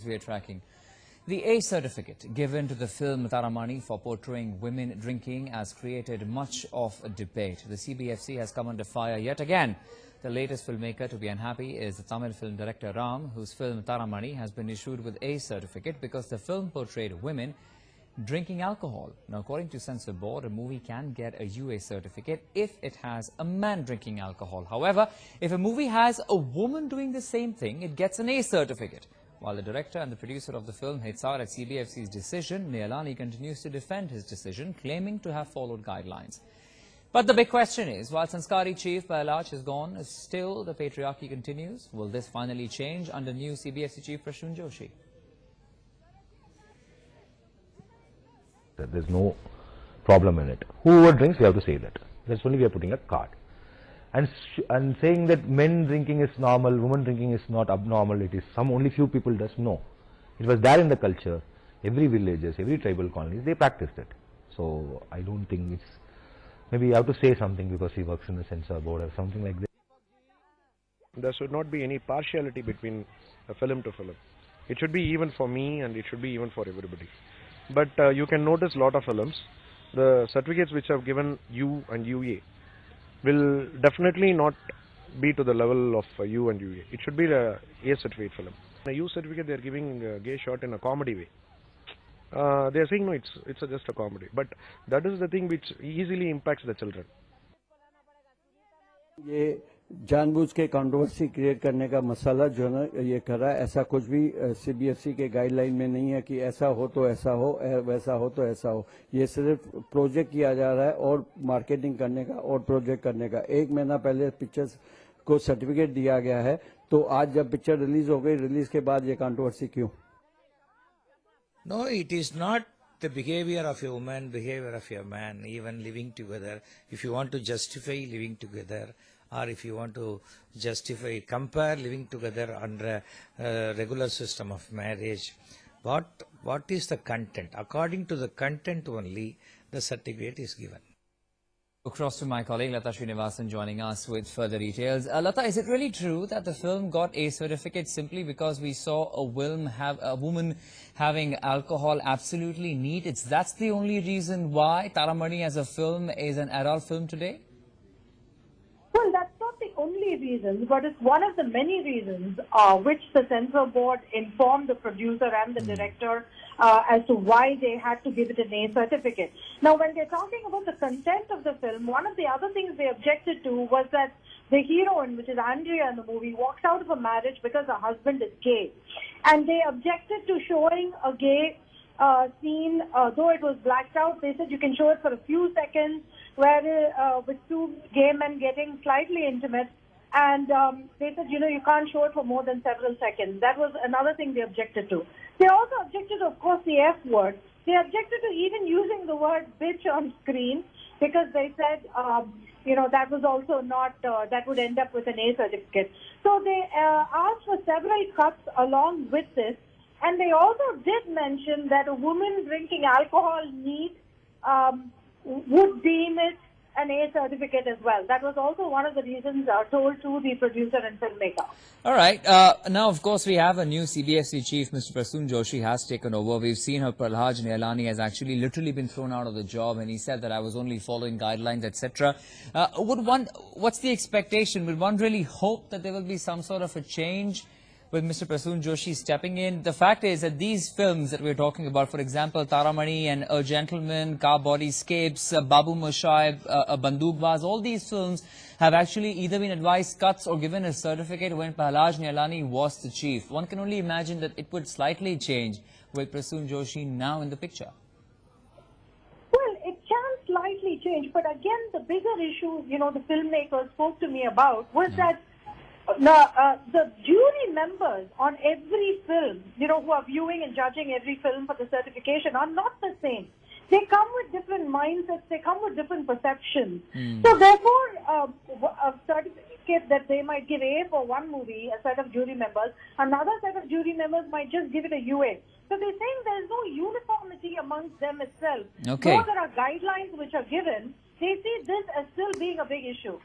We are tracking. The A certificate given to the film Taramani for portraying women drinking has created much of a debate. The CBFC has come under fire yet again. The latest filmmaker to be unhappy is the Tamil film director Ram, whose film Taramani has been issued with A certificate because the film portrayed women drinking alcohol. Now, according to Censor Board, a movie can get a UA certificate if it has a man drinking alcohol. However, if a movie has a woman doing the same thing, it gets an A certificate. While the director and the producer of the film hits out at CBFC's decision, Nihalani continues to defend his decision, claiming to have followed guidelines. But the big question is, while Sansakari chief Pahlaj is gone, still the patriarchy continues. Will this finally change under new CBFC chief Prasoon Joshi? There's no problem in it. Whoever drinks, we have to say that. That's only we are putting a card. And saying that men drinking is normal, women drinking is not abnormal, it is only few people does. No. It was there in the culture. Every villages, every tribal colonies, they practiced it. So I don't think it's, maybe you have to say something because he works in the Censor Board or something like that. There should not be any partiality between film to film. It should be even for me and it should be even for everybody. But you can notice a lot of films, the certificates which have given U and UA will definitely not be to the level of U and UA. It should be the A certificate film. The U certificate they are giving gay shot in a comedy way. They are saying no, it's just a comedy. But that is the thing which easily impacts the children. जानबूझ के controversy create करने का मसाला जो है ना ये कर रहा है, ऐसा कुछ भी सीबीएफसी के गाइडलाइन में नहीं है कि ऐसा हो तो ऐसा हो, वैसा हो तो ऐसा हो. ये सिर्फ प्रोजेक्ट किया जा रहा है और मार्केटिंग करने का और प्रोजेक्ट करने का. एक महीना पहले पिक्चर्स को सर्टिफिकेट दिया गया है, तो आज जब पिक्चर रिलीज हो गई, रिलीज के बाद ये कंट्रोवर्सी क्यों? No, it is not the behavior of a woman, behavior of a man, even living together. If you want to justify living together, or if you want to justify, compare living together under a regular system of marriage, what is the content? According to the content only, the certificate is given. Across to my colleague Lata Srinivasan joining us with further details. Lata, is it really true that the film got A certificate simply because we saw a woman having alcohol absolutely neat? That's the only reason why Taramani as a film is an adult film today? Well, that's not the only reason, but it's one of the many reasons which the Censor Board informed the producer and the director as to why they had to give it an A certificate. Now, when they're talking about the content of the film, one of the other things they objected to was that the heroine, which is Andrea in the movie, walks out of a marriage because her husband is gay. And they objected to showing a gay scene, though it was blacked out. They said you can show it for a few seconds, where with two gay men getting slightly intimate, and they said, you can't show it for more than several seconds. That was another thing they objected to. They also objected, of course, the F word. They objected to even using the word bitch on screen because they said, that was also not, that would end up with an A certificate. So they asked for several cuts along with this, and they also did mention that a woman drinking alcohol neat would deem it an A certificate as well. That was also one of the reasons told to the producer and filmmaker. All right. Now, of course, we have a new CBFC chief, Mr. Prasoon Joshi, has taken over. We've seen how Pahlaj Nihalani has actually literally been thrown out of the job, and he said that I was only following guidelines, etc. What's the expectation? Would one really hope that there will be some sort of a change with Mr. Prasoon Joshi stepping in? The fact is that these films that we're talking about, for example, Taramani and A Gentleman, Car Bodyscapes, Babu Moshai, Bandukbaz, all these films have actually either been advised cuts or given a certificate when Pahlaj Nihalani was the chief. One can only imagine that it would slightly change with Prasoon Joshi now in the picture. Well, it can slightly change, but again, the bigger issue, the filmmakers spoke to me about was that the jury members on every film, who are viewing and judging every film for the certification are not the same. They come with different mindsets, they come with different perceptions. So therefore, a certificate that they might give A for one movie, a set of jury members, another set of jury members might just give it a UA. So they're saying there's no uniformity amongst them itself. Okay. Though there are guidelines which are given, they see this as still being a big issue.